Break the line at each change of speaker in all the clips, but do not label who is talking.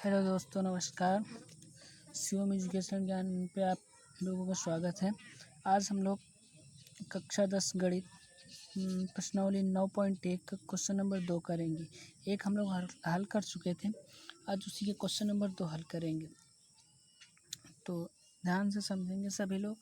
Hello दोस्तों, नमस्कार। Shivam education ज्ञान पे आप लोगों का स्वागत है। आज हम लोग कक्षा 10 गणित प्रश्नावली 9.1 का क्वेश्चन नंबर 2 करेंगे। एक हम लोग हल कर चुके थे, आज उसी के क्वेश्चन नंबर 2 हल करेंगे। तो ध्यान से समझेंगे सभी लोग।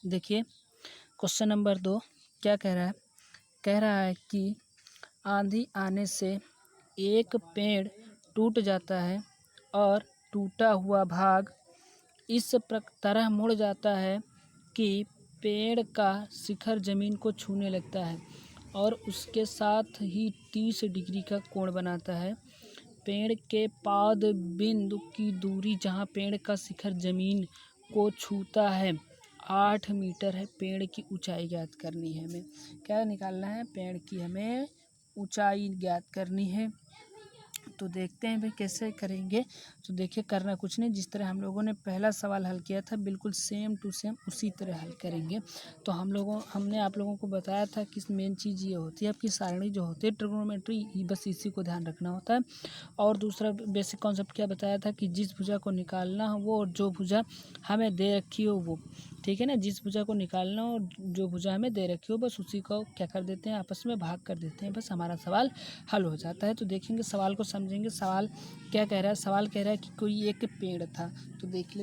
देखिए क्वेश्चन नंबर 2 क्या कह रहा है। कह रहा है कि आंधी आने से एक पेड़ टूट जाता है और टूटा हुआ भाग इस तरह मुड़ जाता है कि पेड़ का शिखर जमीन को छूने लगता है और उसके साथ ही 30 डिग्री का कोण बनाता है। पेड़ के पाद बिंदु की दूरी जहाँ पेड़ का शिखर जमीन को छूता है 8 मीटर है। पेड़ की ऊंचाई ज्ञात करनी है। हमें क्या निकालना है? पेड़ की हमें ऊंचाई ज्ञात करनी है। तो देखते हैं भाई कैसे करेंगे। तो देखिए, करना कुछ नहीं, जिस तरह हम लोगों ने पहला सवाल हल किया था बिल्कुल सेम टू सेम उसी तरह हल करेंगे। तो हमने आप लोगों को बताया था कि मेन चीज़ ये होती है, आपकी सारणी जो होती है ट्रिग्नोमेट्री, बस इसी को ध्यान रखना होता है। और दूसरा बेसिक कॉन्सेप्ट क्या बताया था कि जिस भुजा को निकालना हो वो और जो भुजा हमें दे रखी हो वो, ठीक है ना। जिस भुजा को निकालना हो और जो भुजा हमें दे रखी हो बस उसी को क्या कर देते हैं, आपस में भाग कर देते हैं, बस हमारा सवाल हल हो जाता है। तो देखेंगे सवाल को, समझेंगे सवाल क्या कह रहा है। सवाल कह रहा है कि कोई एक पेड़ था। तो देख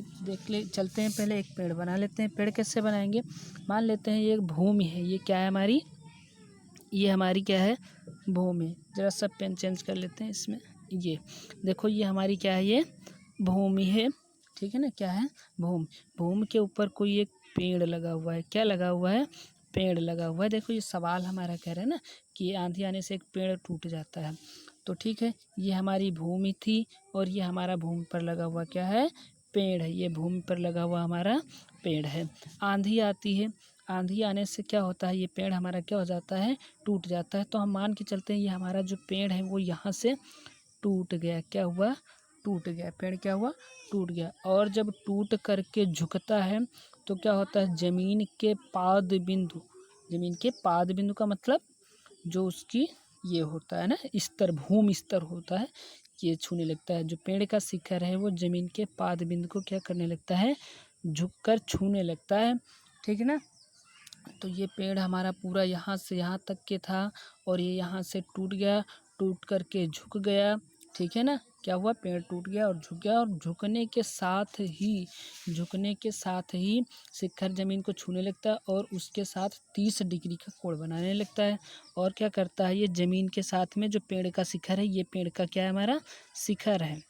ले चलते हैं, पहले एक पेड़ बना लेते हैं। पेड़ कैसे बनाएंगे? मान लेते हैं ये एक भूमि है। ये क्या है हमारी? ये हमारी क्या है? भूमि। जरा सा पेन चेंज कर लेते हैं इसमें। ये देखो, ये हमारी क्या है? ये भूमि है, ठीक है ना। क्या है? भूमि। भूमि के ऊपर कोई एक पेड़ लगा हुआ है। क्या लगा हुआ है? पेड़ लगा हुआ है। देखो ये सवाल हमारा कह रहा है ना कि आंधी आने से एक पेड़ टूट जाता है। तो ठीक है, ये हमारी भूमि थी और ये हमारा भूमि पर लगा हुआ क्या है? पेड़ है। ये भूमि पर लगा हुआ हमारा पेड़ है। आंधी आती है, आंधी आने से क्या होता है? ये पेड़ हमारा क्या हो जाता है? टूट जाता है। तो हम मान के चलते हैं ये हमारा जो पेड़ है वो यहाँ से टूट गया। क्या हुआ? टूट गया। पेड़ क्या हुआ? टूट गया। और जब टूट करके झुकता है तो क्या होता है? जमीन के पाद बिंदु, जमीन के पाद बिंदु का मतलब जो उसकी ये होता है ना स्तर, भूमि स्तर होता है, ये छूने लगता है। जो पेड़ का शिखर है वो जमीन के पाद बिंदु को क्या करने लगता है? झुककर छूने लगता है, ठीक है ना। तो ये पेड़ हमारा पूरा यहाँ से यहाँ तक के था और ये यहाँ से टूट गया, टूट करके झुक गया, ठीक है ना। क्या हुआ? पेड़ टूट गया और झुक गया और झुकने के साथ ही शिखर जमीन को छूने लगता है और उसके साथ 30 डिग्री का कोण बनाने लगता है। और क्या करता है? ये जमीन के साथ में जो पेड़ का शिखर है, ये पेड़ का क्या है? हमारा शिखर है।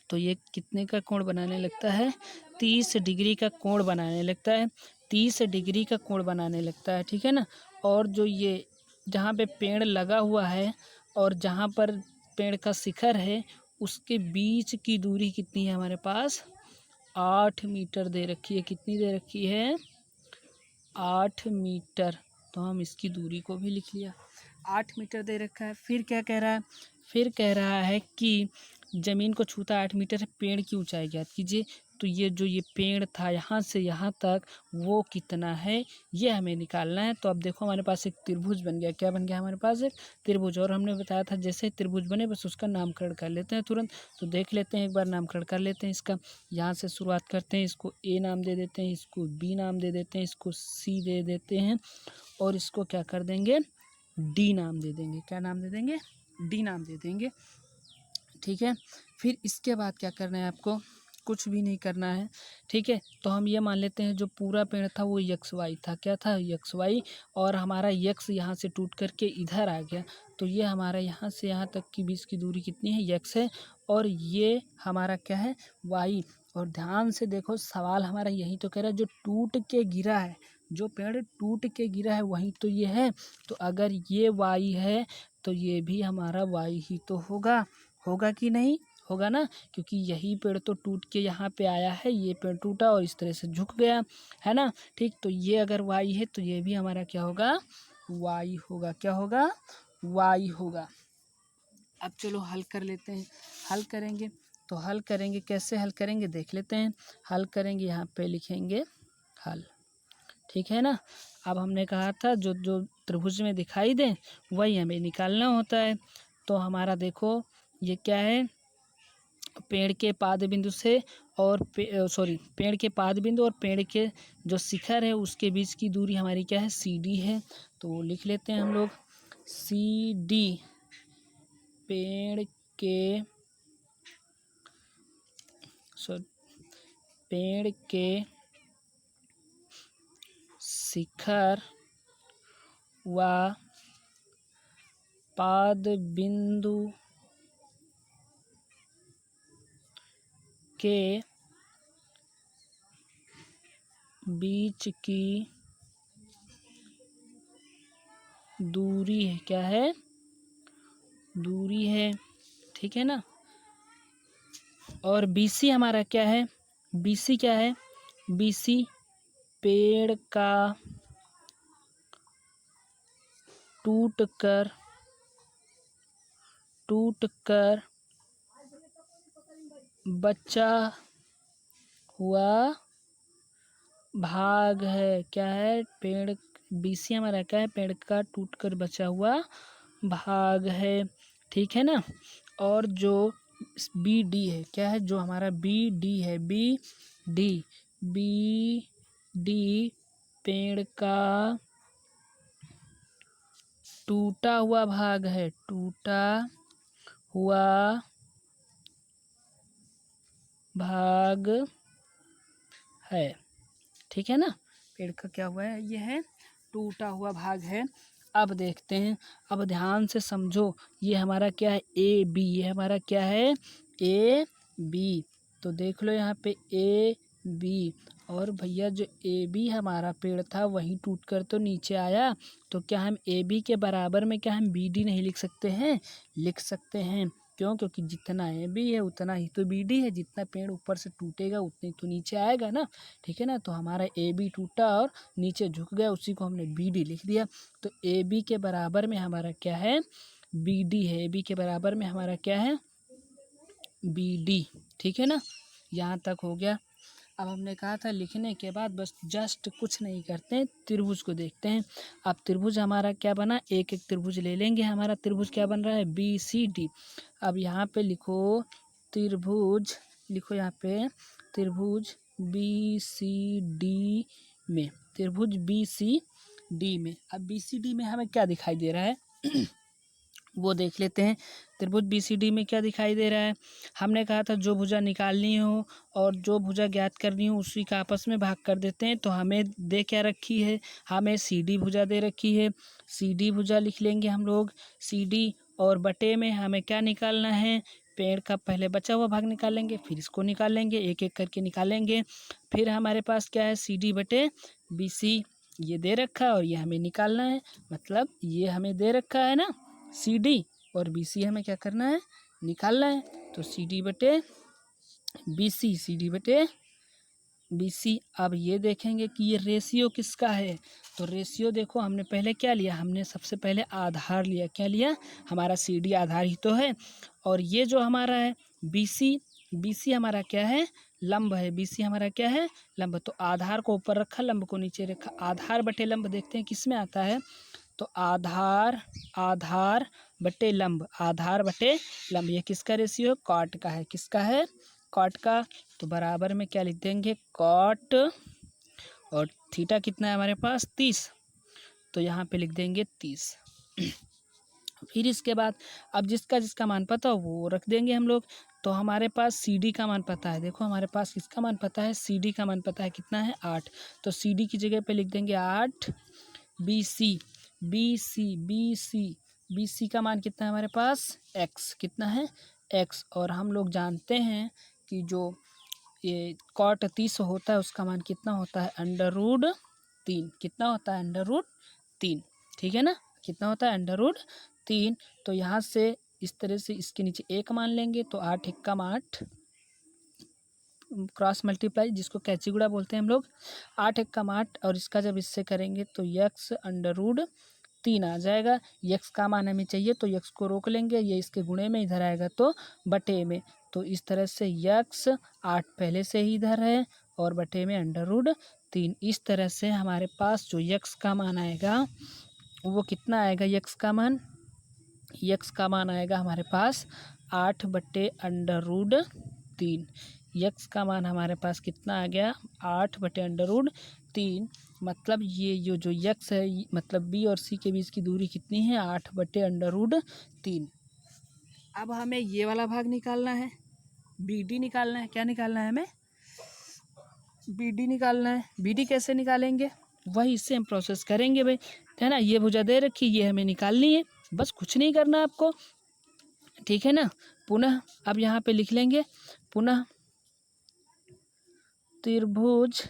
तो ये कितने का कोण बनाने लगता है? 30 डिग्री का कोण बनाने लगता है। 30 डिग्री का कोण बनाने लगता है, ठीक है ना। और जो ये जहाँ पे पेड़ लगा हुआ है और जहाँ पर पेड़ का शिखर है उसके बीच की दूरी कितनी है हमारे पास? 8 मीटर दे रखी है। कितनी दे रखी है? 8 मीटर। तो हम इसकी दूरी को भी लिख लिया, 8 मीटर दे रखा है। फिर क्या कह रहा है? फिर कह रहा है कि ज़मीन को छूता 8 मीटर है, पेड़ की ऊंचाई ज्ञात कीजिए। तो ये जो ये पेड़ था यहाँ से यहाँ तक वो कितना है ये हमें निकालना है। तो अब देखो हमारे पास एक त्रिभुज बन गया। क्या बन गया हमारे पास? एक त्रिभुज। और हमने बताया था जैसे ही त्रिभुज बने बस उसका नामकरण कर लेते हैं तुरंत। तो देख लेते हैं, एक बार नामकरण कर लेते हैं इसका। यहाँ से शुरुआत करते हैं, इसको ए नाम दे देते हैं, इसको बी नाम दे देते हैं, इसको सी दे देते हैं और इसको क्या कर देंगे? डी नाम दे देंगे। क्या नाम दे देंगे? डी नाम दे देंगे, ठीक है। फिर इसके बाद क्या करना है आपको? कुछ भी नहीं करना है, ठीक है। तो हम ये मान लेते हैं जो पूरा पेड़ था वो यक्स वाई था। क्या था? X Y. और हमारा यक्स यहाँ से टूट करके इधर आ गया। तो ये हमारा यहाँ से यहाँ तक की बीच की दूरी कितनी है? यक्स है। और ये हमारा क्या है? वाई। और ध्यान से देखो सवाल हमारा यही तो कह रहा है जो टूट के गिरा है, जो पेड़ टूट के गिरा है वही तो ये है। तो अगर ये वाई है तो ये भी हमारा वाई ही तो होगा। होगा कि नहीं? होगा ना, क्योंकि यही पेड़ तो टूट के यहाँ पे आया है, ये पेड़ टूटा और इस तरह से झुक गया है ना, ठीक। तो ये अगर वाई है तो ये भी हमारा क्या होगा? वाई होगा। क्या होगा? वाई होगा। अब चलो हल कर लेते हैं। हल करेंगे तो हल करेंगे, कैसे हल करेंगे देख लेते हैं। हल करेंगे, यहाँ पे लिखेंगे हल, ठीक है ना। अब हमने कहा था जो जो त्रिभुज में दिखाई दे वही हमें निकालना होता है। तो हमारा देखो ये क्या है? पेड़ के पाद बिंदु से और पेड़ के पाद बिंदु और पेड़ के जो शिखर है उसके बीच की दूरी हमारी क्या है, सी डी है। तो लिख लेते हैं हम लोग सी डी पेड़ के पेड़ के शिखर व पाद बिंदु के बीच की दूरी है, क्या है, दूरी है, ठीक है ना। और BC हमारा क्या है, BC क्या है, BC पेड़ का टूट कर बचा हुआ भाग है, क्या है, पेड़, BC हमारा क्या है, पेड़ का टूट कर बचा हुआ भाग है, ठीक है ना। और जो BD है, क्या है, जो हमारा BD है, BD पेड़ का टूटा हुआ भाग है, टूटा हुआ भाग है, ठीक है ना। पेड़ का क्या हुआ है, ये है टूटा हुआ भाग है। अब देखते हैं, अब ध्यान से समझो, ये हमारा क्या है, AB, ये हमारा क्या है, AB। तो देख लो यहाँ पे AB, और भैया जो AB हमारा पेड़ था वही टूट कर तो नीचे आया, तो क्या हम AB के बराबर में क्या हम BD नहीं लिख सकते हैं, लिख सकते हैं। क्यों, क्योंकि जितना AB है उतना ही तो BD है, जितना पेड़ ऊपर से टूटेगा उतनी तो नीचे आएगा ना, ठीक है ना। तो हमारा AB टूटा और नीचे झुक गया, उसी को हमने BD लिख दिया। तो AB के बराबर में हमारा क्या है, BD है, AB के बराबर में हमारा क्या है, BD, ठीक है ना। यहाँ तक हो गया। अब हमने कहा था लिखने के बाद बस जस्ट कुछ नहीं करते हैं, त्रिभुज को देखते हैं। अब त्रिभुज हमारा क्या बना, एक एक त्रिभुज ले लेंगे। हमारा त्रिभुज क्या बन रहा है, BCD। अब यहाँ पे लिखो त्रिभुज, लिखो यहाँ पे त्रिभुज BCD में, त्रिभुज BCD में। अब BCD में हमें क्या दिखाई दे रहा है वो देख लेते हैं। त्रिभुज BCD में क्या दिखाई दे रहा है, हमने कहा था जो भुजा निकालनी हो और जो भुजा ज्ञात करनी हो उसी का आपस में भाग कर देते हैं। तो हमें दे क्या रखी है, हमें CD भुजा दे रखी है, CD भुजा लिख लेंगे हम लोग, CD, और बटे में हमें क्या निकालना है, पेड़ का पहले बचा हुआ भाग निकालेंगे, फिर इसको निकालेंगे, एक एक करके निकालेंगे। फिर हमारे पास क्या है, CD बटे BC, ये दे रखा है और ये हमें निकालना है, मतलब ये हमें दे रखा है ना CD, और BC हमें क्या करना है, निकालना है। तो CD बटे BC, CD बटे BC। अब ये देखेंगे कि ये रेशियो किसका है, तो रेशियो देखो हमने पहले क्या लिया, हमने सबसे पहले आधार लिया, क्या लिया, हमारा CD आधार ही तो है। और ये जो हमारा है BC, BC हमारा क्या है, लंब है, BC हमारा क्या है, लंब। तो आधार को ऊपर रखा, लंब को नीचे रखा, आधार बटे लंब देखते हैं किस में आता है, तो आधार बटे लंब, आधार बटे लंब, ये किसका रेशियो, कॉट का है, किसका है, कॉट का। तो बराबर में क्या लिख देंगे, कॉट, और थीटा कितना है हमारे पास 30, तो यहाँ पे लिख देंगे 30। फिर इसके बाद अब जिसका जिसका मान पता हो वो रख देंगे हम लोग। तो हमारे पास CD का मान पता है, देखो हमारे पास किसका मान पता है, CD का मान पता है, कितना है 8, तो CD की जगह पे लिख देंगे 8। BC का मान कितना है हमारे पास, x, कितना है x। और हम लोग जानते हैं कि जो ये कॉट 30 होता है उसका मान कितना होता है, √3, कितना होता है, √3, ठीक है ना, कितना होता है, √3। तो यहाँ से इस तरह से इसके नीचे 1 मान लेंगे, तो 8 एकम 8, क्रॉस मल्टीप्लाई जिसको कैची गुड़ा बोलते हैं हम लोग, 8 एकम 8, और इसका जब इससे करेंगे तो x √3 आ जाएगा। x का मान हमें चाहिए तो x को रोक लेंगे, ये इसके गुणे में इधर आएगा तो बटे में। तो इस तरह से x 8 पहले से ही इधर है और बटे में √3। इस तरह से हमारे पास जो x का मान आएगा वो कितना आएगा, x का मान आएगा हमारे पास 8/√3। यक्स का मान हमारे पास कितना आ गया 8/√3। मतलब ये जो यक्स है मतलब बी और सी के बीच की दूरी कितनी है 8/√3। अब हमें ये वाला भाग निकालना है, बी डी निकालना है। क्या निकालना है हमें? बी डी निकालना है। बी डी कैसे निकालेंगे वही इससे हम प्रोसेस करेंगे भाई, है ना। ये भुजा दे रखी, ये हमें निकालनी है, बस कुछ नहीं करना आपको, ठीक है ना। पुनः अब यहाँ पे लिख लेंगे, पुनः त्रिभुज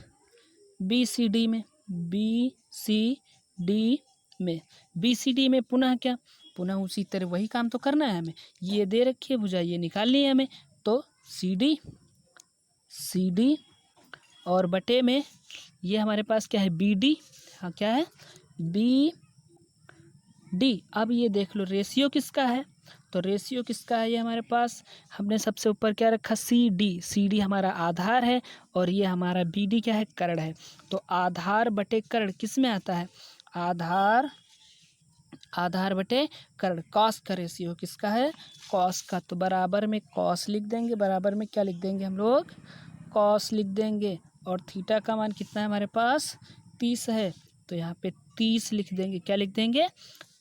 बी सी डी में पुनः क्या, पुनः उसी तरह वही काम तो करना है हमें। ये दे रखी है भुजा, ये निकालनी है हमें, तो सी डी और बटे में ये हमारे पास क्या है बी डी। हाँ क्या है बी डी। अब ये देख लो रेशियो किसका है, तो रेशियो किसका है ये हमारे पास, हमने सबसे ऊपर क्या रखा सी डी हमारा आधार है और ये हमारा बी डी क्या है कर्ण है। तो आधार बटे कर्ण किस में आता है, आधार बटे कर्ण। कॉस का रेशियो किसका है, कॉस का। तो बराबर में कॉस लिख देंगे, बराबर में क्या लिख देंगे हम लोग, कॉस लिख देंगे। और थीटा का मान कितना है हमारे पास 30 है, तो यहाँ पे 30 लिख देंगे। क्या लिख देंगे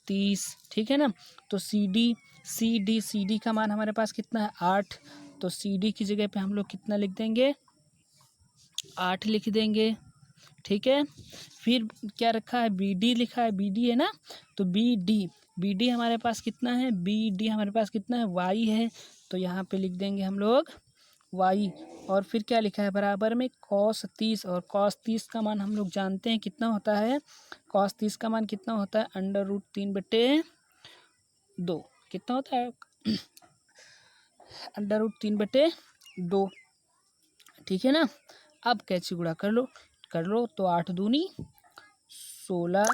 30, ठीक है ना। तो सी डी का मान हमारे पास कितना है 8, तो सी डी की जगह पे हम लोग कितना लिख देंगे 8 लिख देंगे, ठीक है। फिर क्या रखा है बी डी लिखा है, बी डी है ना, तो बी डी हमारे पास कितना है, बी डी हमारे पास कितना है वाई है, तो यहाँ पे लिख देंगे हम लोग वाई। और फिर क्या लिखा है बराबर में cos 30, और cos 30 का मान हम लोग जानते हैं कितना होता है, cos 30 का मान कितना होता है √3/2। कितना होता है √3/2, ठीक है ना। अब कैसे गुणा कर लो तो 8 दूनी 16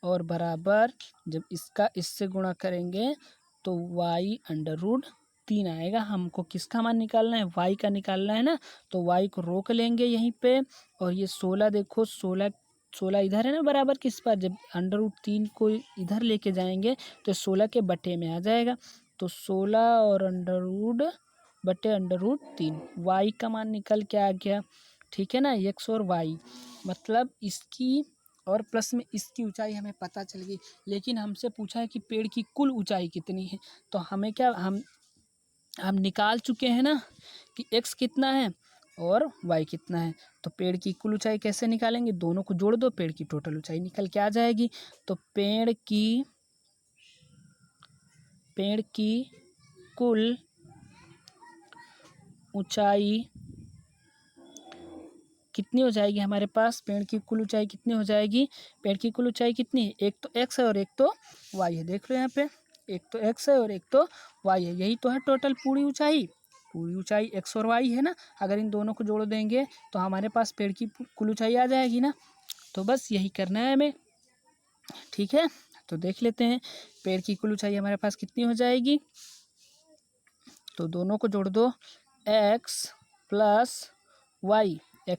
और बराबर जब इसका इससे गुणा करेंगे तो y√3 आएगा। हमको किसका मान निकालना है, y का निकालना है ना, तो y को रोक लेंगे यहीं पे। और ये 16 देखो 16 इधर है ना बराबर किस पर, जब √3 को इधर लेके जाएंगे तो 16 के बटे में आ जाएगा। तो 16 और √3 y का मान निकल के आ गया, ठीक है ना। x और y मतलब इसकी और प्लस में इसकी ऊंचाई हमें पता चल गई। लेकिन हमसे पूछा है कि पेड़ की कुल ऊंचाई कितनी है, तो हमें क्या हम निकाल चुके हैं ना कि x कितना है और y कितना है। तो पेड़ की कुल ऊंचाई कैसे निकालेंगे, दोनों को जोड़ दो, पेड़ की टोटल ऊंचाई निकल के आ जाएगी। तो पेड़ की कुल ऊंचाई कितनी हो जाएगी हमारे पास, पेड़ की कुल ऊंचाई कितनी हो जाएगी, पेड़ की कुल ऊंचाई कितनी है, एक तो x है और एक तो y है। देख लो यहाँ पे एक तो x है और एक तो y है, यही तो है टोटल पूरी ऊंचाई x और y है ना। अगर इन दोनों को जोड़ देंगे तो हमारे पास पेड़ की कुल ऊंचाई आ जाएगी ना। तो बस यही करना है हमें, ठीक है। तो देख लेते हैं पेड़ की कुल ऊंचाई हमारे पास कितनी हो जाएगी, तो दोनों को जोड़ दो x प्लस वाई। अब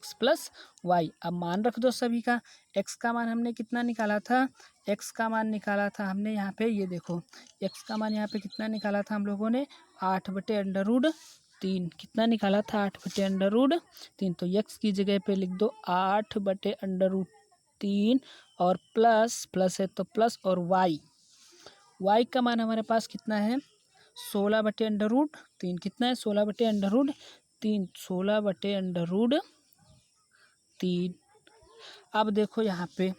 मान रख दो सभी का। x का मान हमने कितना निकाला था, x का मान निकाला था हमने यहाँ पे, ये देखो x का मान यहाँ पे कितना निकाला था हम लोगों ने 8/√3। कितना निकाला था 8/√3। तो x की जगह पे लिख दो 8/√3 और प्लस है तो प्लस, और y का मान हमारे पास कितना है 16/√3। कितना है 16/√3। अब देखो यहाँ पे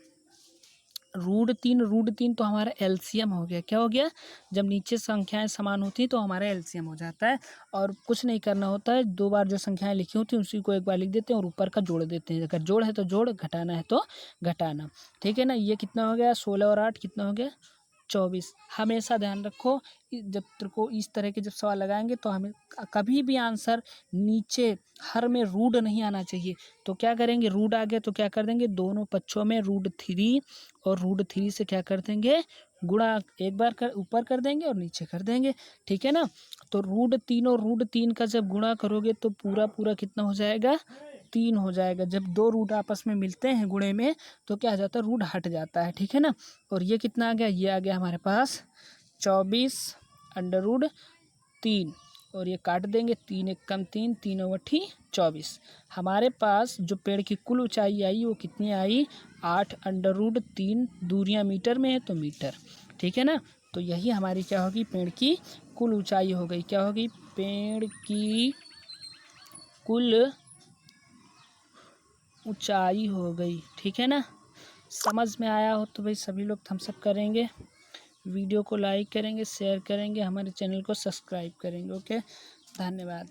√3 तो हमारा एलसीएम हो गया। क्या हो गया, जब नीचे संख्याएं समान होती हैं तो हमारा एलसीएम हो जाता है। और कुछ नहीं करना होता है, 2 बार जो संख्याएं लिखी होती हैं उसी को एक बार लिख देते हैं और ऊपर का जोड़ देते हैं। अगर जोड़ है तो जोड़, घटाना है तो घटाना, ठीक है ना। ये कितना हो गया 16 और 8 कितना हो गया 24। हमेशा ध्यान रखो जब तेरे को इस तरह के जब सवाल लगाएंगे तो हमें कभी भी आंसर नीचे हर में रूट नहीं आना चाहिए। तो क्या करेंगे, रूट आ गया तो क्या कर देंगे, दोनों पक्षों में √3 और √3 से क्या कर देंगे गुणा, एक बार कर ऊपर कर देंगे और नीचे कर देंगे, ठीक है ना। तो √3 और √3 का जब गुणा करोगे तो पूरा कितना हो जाएगा 3 हो जाएगा। जब 2 रूट आपस में मिलते हैं गुणे में तो क्या हो जाता है, रूट हट जाता है, ठीक है ना। और ये कितना आ गया, ये आ गया हमारे पास 24 3 और ये काट देंगे, 3 एक कम 3, 3 और 8 24। हमारे पास जो पेड़ की कुल ऊंचाई आई वो कितनी आई, 8√3। दूरियां मीटर में है तो मीटर, ठीक है ना। तो यही हमारी क्या होगी, पेड़ की कुल ऊंचाई हो गई। क्या होगी, पेड़ की कुल ऊंचाई हो गई, ठीक है ना। समझ में आया हो तो भाई सभी लोग थम्स अप करेंगे, वीडियो को लाइक करेंगे, शेयर करेंगे, हमारे चैनल को सब्सक्राइब करेंगे। ओके, धन्यवाद।